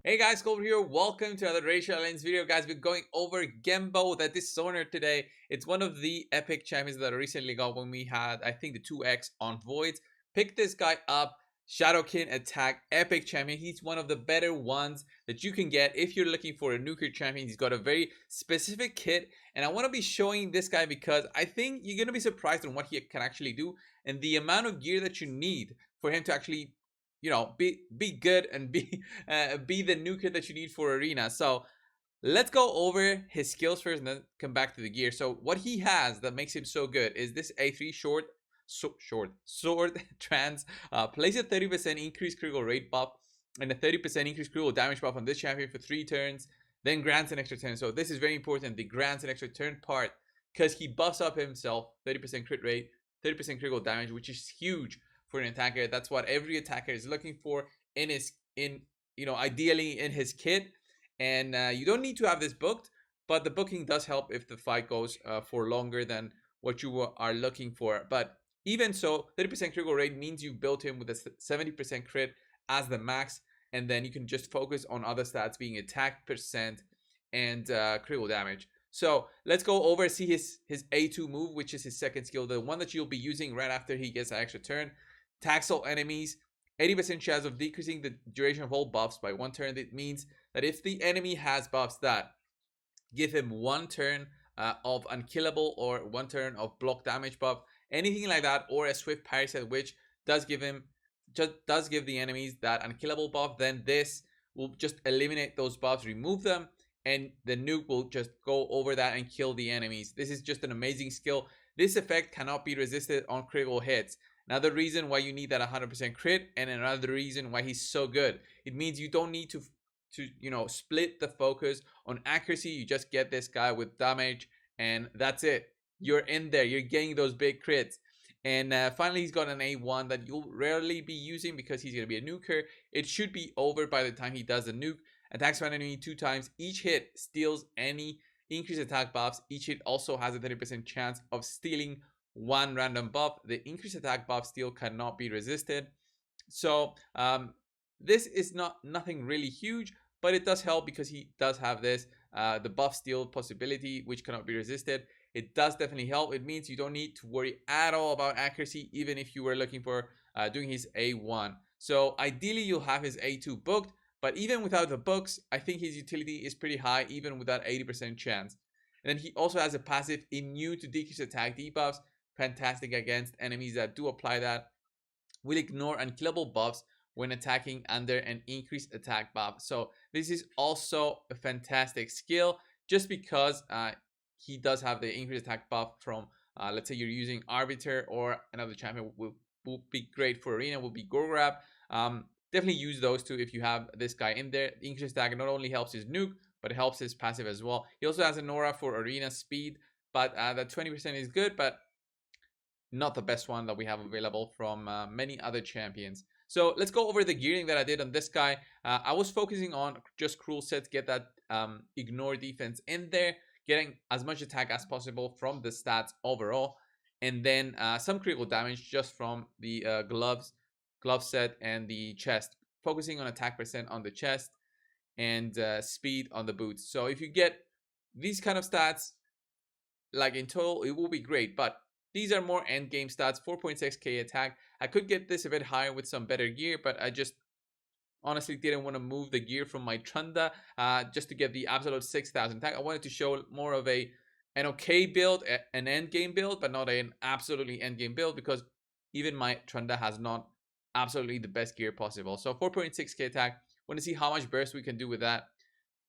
Hey guys, Cole here. Welcome to another Racial Alliance video. Guys, we're going over Gembo, the Dishonored today. It's one of the epic champions that I recently got when we had, I think, the 2x on Voids. Pick this guy up. Shadowkin attack, epic champion. He's one of the better ones that you can get if you're looking for a nuclear champion. He's got a very specific kit, and I want to be showing this guy because I think you're going to be surprised on what he can actually do and the amount of gear that you need for him to actually be good and be the nuker that you need for arena. So let's go over his skills first and then come back to the gear. So what he has that makes him so good is this A3 short sword trans. Plays a 30% increased critical rate buff and a 30% increased critical damage buff on this champion for 3 turns, then grants an extra turn. So this is very important, the grants an extra turn part, because he buffs up himself 30% crit rate, 30% critical damage, which is huge for an attacker. That's what every attacker is looking for in his ideally in his kit. And you don't need to have this booked, but the booking does help if the fight goes for longer than what you are looking for. But even so, 30% critical rate means you built him with a 70% crit as the max, and then you can just focus on other stats being attack percent and critical damage. So let's go over, see his A2 move, which is his second skill, the one that you'll be using right after he gets an extra turn. Tax all enemies, 80% chance of decreasing the duration of all buffs by 1 turn. That means that if the enemy has buffs that give him 1 turn of unkillable or 1 turn of block damage buff, anything like that, or a swift parry set, which does give the enemies that unkillable buff, then this will just eliminate those buffs, remove them, and the nuke will just go over that and kill the enemies. This is just an amazing skill. This effect cannot be resisted on critical hits. Another reason why you need that 100% crit, and another reason why he's so good. It means you don't need to split the focus on accuracy. You just get this guy with damage, and that's it. You're in there. You're getting those big crits. And finally, he's got an A1 that you'll rarely be using because he's going to be a nuker. It should be over by the time he does the nuke. Attacks one enemy 2 times. Each hit steals any increased attack buffs. Each hit also has a 30% chance of stealing 1 random buff. The increased attack buff steal cannot be resisted. So this is nothing really huge, but it does help because he does have this the buff steal possibility, which cannot be resisted. It does definitely help. It means you don't need to worry at all about accuracy, even if you were looking for doing his A1. So ideally you'll have his A2 booked, but even without the books, I think his utility is pretty high, even with that 80% chance. And then he also has a passive immune to decreased attack debuffs, fantastic against enemies that do apply that. Will ignore unkillable buffs when attacking under an increased attack buff. So this is also a fantastic skill, just because he does have the increased attack buff from let's say you're using Arbiter, or another champion will be great for arena, will be Gorgrab. Definitely use those two if you have this guy in there. The increased attack not only helps his nuke, but it helps his passive as well. He also has an aura for arena speed, but that 20% is good, but not the best one that we have available from many other champions. So let's go over the gearing that I did on this guy. I was focusing on just cruel sets, get that ignore defense in there, getting as much attack as possible from the stats overall, and then some critical damage just from the glove set and the chest, focusing on attack percent on the chest and speed on the boots. So if you get these kind of stats, like in total, it will be great, but these are more end game stats. 4.6k attack. I could get this a bit higher with some better gear, but I just honestly didn't want to move the gear from my Trunda just to get the absolute 6,000 attack. I wanted to show more of an okay build, an end game build, but not an absolutely end game build, because even my Trunda has not absolutely the best gear possible. So 4.6k attack. Want to see how much burst we can do with that.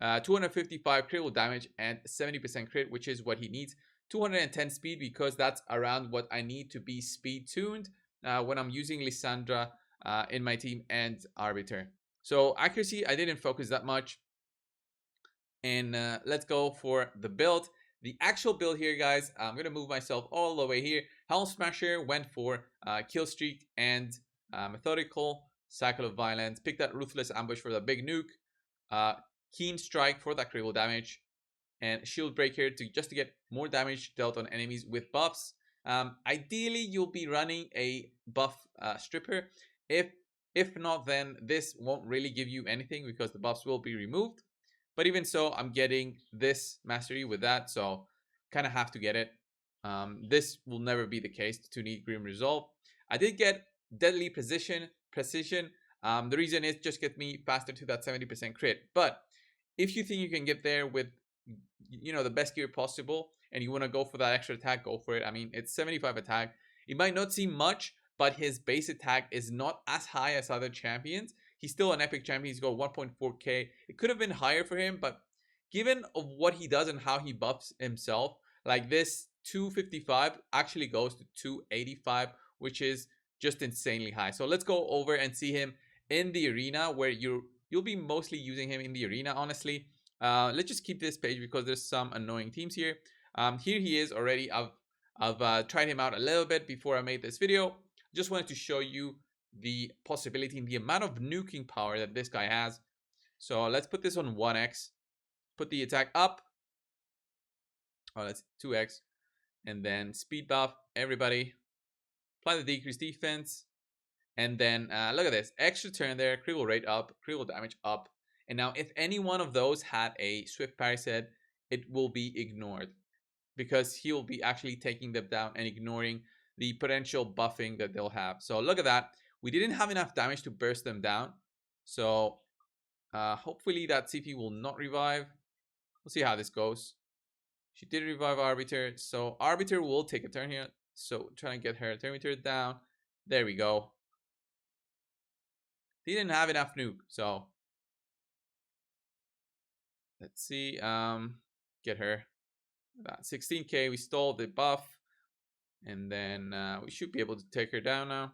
255 critical damage and 70% crit, which is what he needs. 210 speed, because that's around what I need to be speed tuned when I'm using Lissandra in my team and Arbiter. So accuracy, I didn't focus that much. And let's go for the build. The actual build here, guys, I'm going to move myself all the way here. Helm Smasher went for Kill Streak and Methodical, Cycle of Violence. Pick that Ruthless Ambush for the big nuke. Keen Strike for that critical damage, and Shield Breaker to get more damage dealt on enemies with buffs. Ideally, you'll be running a buff stripper. If If not, then this won't really give you anything because the buffs will be removed. But even so, I'm getting this mastery with that, so kind of have to get it. This will never be the case to need Grim Resolve. I did get Deadly Precision. The reason is just get me faster to that 70% crit. But if you think you can get there with, you know, the best gear possible, and you want to go for that extra attack, go for it. I mean, it's 75 attack. It might not seem much, but his base attack is not as high as other champions. He's still an epic champion. He's got 1.4k. It could have been higher for him, but given of what he does and how he buffs himself, like this 255 actually goes to 285, which is just insanely high. So let's go over and see him in the arena, where you'll be mostly using him in the arena, honestly. Let's just keep this page because there's some annoying teams here. Here he is already. I've tried him out a little bit before I made this video. Just wanted to show you the possibility and the amount of nuking power that this guy has. So let's put this on 1x. Put the attack up. Oh, that's 2x. And then speed buff everybody. Apply the decreased defense. And then look at this. Extra turn there. Critical rate up. Critical damage up. And now if any one of those had a swift parry set, it will be ignored, because he'll be actually taking them down and ignoring the potential buffing that they'll have. So look at that. We didn't have enough damage to burst them down. So hopefully that CP will not revive. We'll see how this goes. She did revive Arbiter. So Arbiter will take a turn here. So trying to get her turn meter down. There we go. He didn't have enough nuke. So let's see. Get her. About 16k. We stole the buff. And then we should be able to take her down now.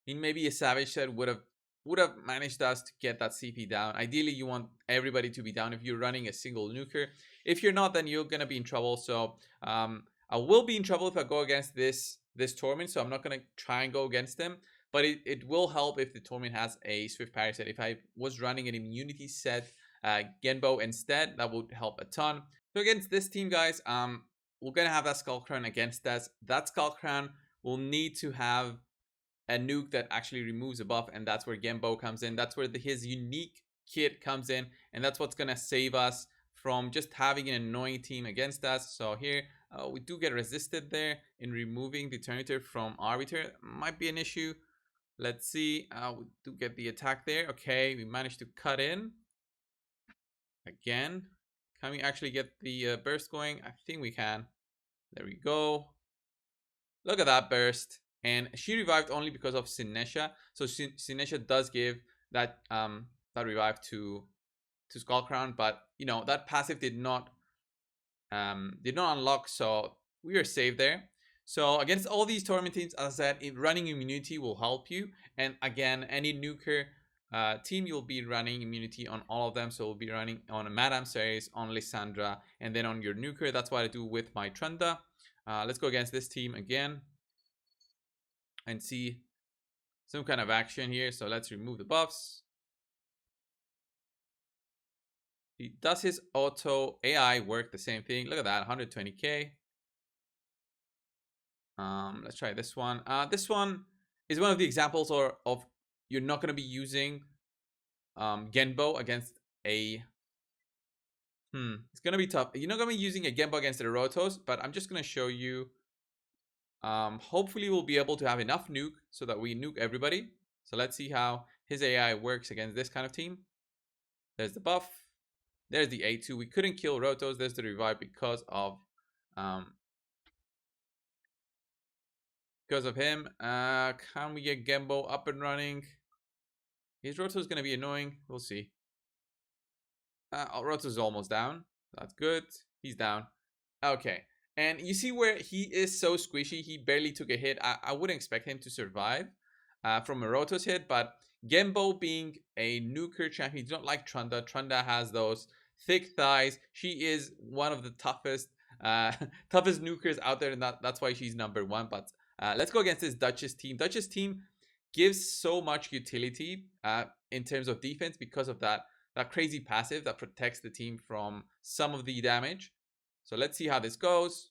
Maybe a Savage set would have managed us to get that CP down. Ideally, you want everybody to be down if you're running a single nuker. If you're not, then you're gonna be in trouble. So I will be in trouble if I go against this Torment. So I'm not gonna try and go against them. But it will help if the Torment has a swift parry set. If I was running an immunity set Genbo instead, that would help a ton. So against this team, guys, we're gonna have that Skull Crown against us. That Skull Crown will need to have a nuke that actually removes a buff, and that's where Genbo comes in. That's where his unique kit comes in, and that's what's gonna save us from just having an annoying team against us. So here we do get resisted there in removing the Turnitor from Arbiter. Might be an issue. Let's see. We do get the attack there. Okay, we managed to cut in again. Can we actually get the burst going? I think we can. There we go. Look at that burst. And she revived only because of Sinesha. So Sinesha does give that that revive to Skull Crown, but you know that passive did not unlock, so we are safe there. So against all these Torment teams, as I said, running immunity will help you. And again, any nuker team, you'll be running immunity on all of them. So we'll be running on a Madame Ceres, on Lissandra, and then on your nuker. That's what I do with my Trunda. Let's go against this team again and see some kind of action here. So let's remove the buffs. Does his auto AI work the same thing? Look at that, 120k. Let's try this one. This one is one of the examples of you're not going to be using Genbo against a it's going to be tough. You're not going to be using a Genbo against the Rotos, but I'm just going to show you. Hopefully we'll be able to have enough nuke so that we nuke everybody. So let's see how his AI works against this kind of team. There's the buff. There's the A2. We couldn't kill Rotos. There's the revive because of him. Can we get Genbo up and running? His Rotos is going to be annoying. We'll see. Rotos is almost down. That's good. He's down. Okay. And you see where he is so squishy. He barely took a hit. I wouldn't expect him to survive from a Rotos hit. But Genbo being a nuker champion, he's not like Trunda. Trunda has those thick thighs. She is one of the toughest nukers out there. And that's why she's #1. But let's go against this Duchess team. Duchess team gives so much utility in terms of defense because of that crazy passive that protects the team from some of the damage. So let's see how this goes.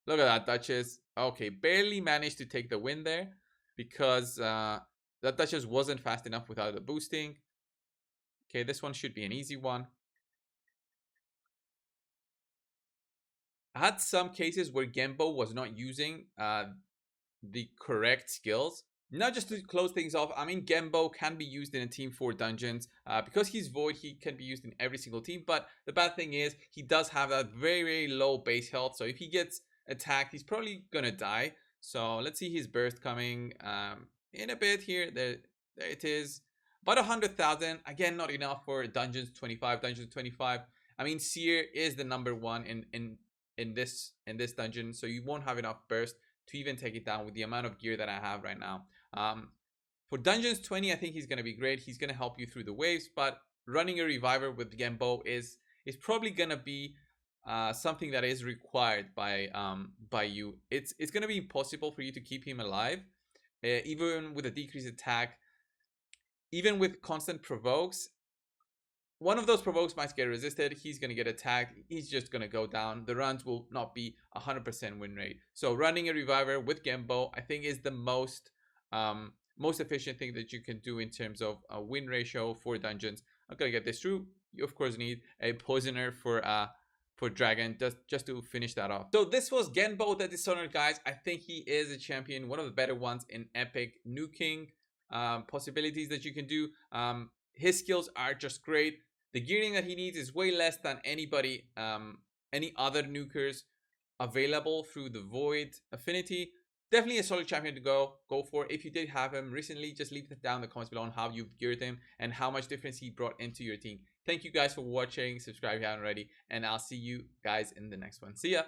Look at that Duchess. Okay, barely managed to take the win there because that Duchess wasn't fast enough without the boosting. Okay, this one should be an easy one. I had some cases where Genbo was not using the correct skills. Now, just to close things off, I mean, Genbo can be used in a team for dungeons. Because he's Void, he can be used in every single team. But the bad thing is, he does have that very, very low base health. So if he gets attacked, he's probably gonna die. So let's see his burst coming in a bit here. There it is. About 100,000. Again, not enough for Dungeons 25. Dungeons 25. I mean, Seer is the number one in this dungeon, so you won't have enough burst to even take it down with the amount of gear that I have right now. For Dungeons 20, I think he's going to be great. He's going to help you through the waves, but running a Reviver with Genbo is probably going to be something that is required by you. It's going to be impossible for you to keep him alive, even with a decreased attack, even with constant provokes. One of those provokes might get resisted. He's going to get attacked. He's just going to go down. The runs will not be 100% win rate. So running a Reviver with Genbo, I think, is the most efficient thing that you can do in terms of a win ratio for dungeons. I'm going to get this through. You, of course, need a Poisoner for Dragon just to finish that off. So this was Genbo the Dishonored, guys. I think he is a champion, one of the better ones in Epic nuking possibilities that you can do. His skills are just great. The gearing that he needs is way less than any other nukers available through the Void affinity. Definitely a solid champion to go for. If you did have him recently, just leave it down in the comments below on how you've geared him and how much difference he brought into your team. Thank you guys for watching. Subscribe if you haven't already, and I'll see you guys in the next one. See ya.